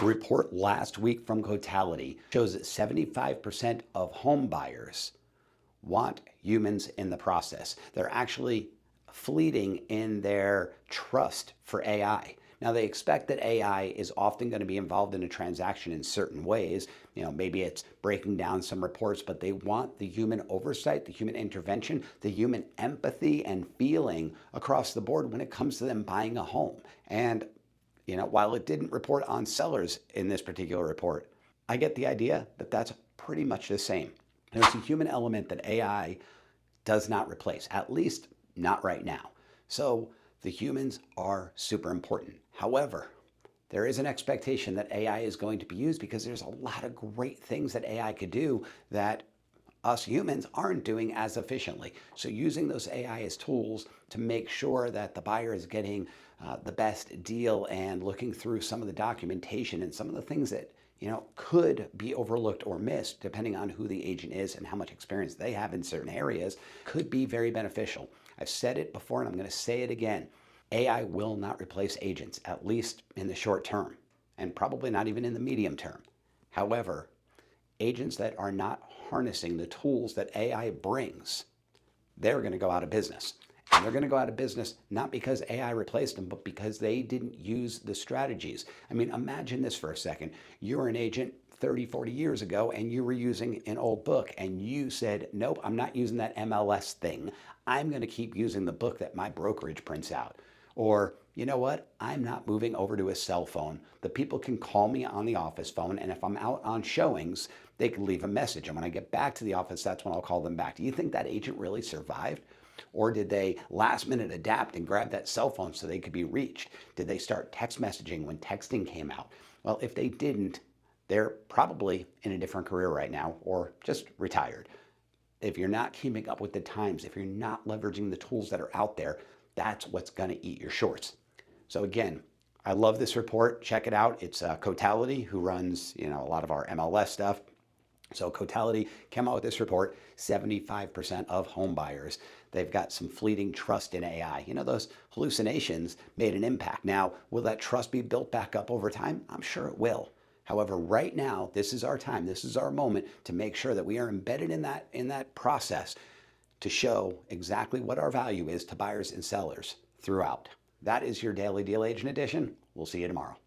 A report last week from Cotality shows that 75% of home buyers want humans in the process. They're actually fleeting in their trust for AI. Now, they expect that AI is often going to be involved in a transaction in certain ways. Maybe it's breaking down some reports, but they want the human oversight, the human intervention, the human empathy and feeling across the board when it comes to them buying a home. And while it didn't report on sellers in this particular report, I get the idea that that's pretty much the same. There's a human element that AI does not replace, at least not right now. So the humans are super important. However, there is an expectation that AI is going to be used because there's a lot of great things that AI could do that us humans aren't doing as efficiently. So using those AI as tools to make sure that the buyer is getting the best deal and looking through some of the documentation and some of the things that could be overlooked or missed depending on who the agent is and how much experience they have in certain areas could be very beneficial. I've said it before and I'm going to say it again. AI will not replace agents, at least in the short term, and probably not even in the medium term. However, agents that are not harnessing the tools that AI brings, they're going to go out of business. And they're going to go out of business not because AI replaced them, but because they didn't use the strategies. I mean, imagine this for a second. You're an agent 30, 40 years ago, and you were using an old book, and you said, nope, I'm not using that MLS thing. I'm going to keep using the book that my brokerage prints out. Or, you know what? I'm not moving over to a cell phone. The people can call me on the office phone, and if I'm out on showings, they can leave a message. And when I get back to the office, that's when I'll call them back. Do you think that agent really survived? Or did they last minute adapt and grab that cell phone so they could be reached? Did they start text messaging when texting came out? Well, if they didn't, they're probably in a different career right now or just retired. If you're not keeping up with the times, if you're not leveraging the tools that are out there, that's what's going to eat your shorts. So again, I love this report. Check it out. It's Cotality, who runs a lot of our MLS stuff. So Cotality came out with this report, 75% of home buyers, they've got some fleeting trust in AI. Those hallucinations made an impact. Now, will that trust be built back up over time? I'm sure it will. However, right now, this is our time. This is our moment to make sure that we are embedded in that process to show exactly what our value is to buyers and sellers throughout. That is your Daily Deal Agent Edition. We'll see you tomorrow.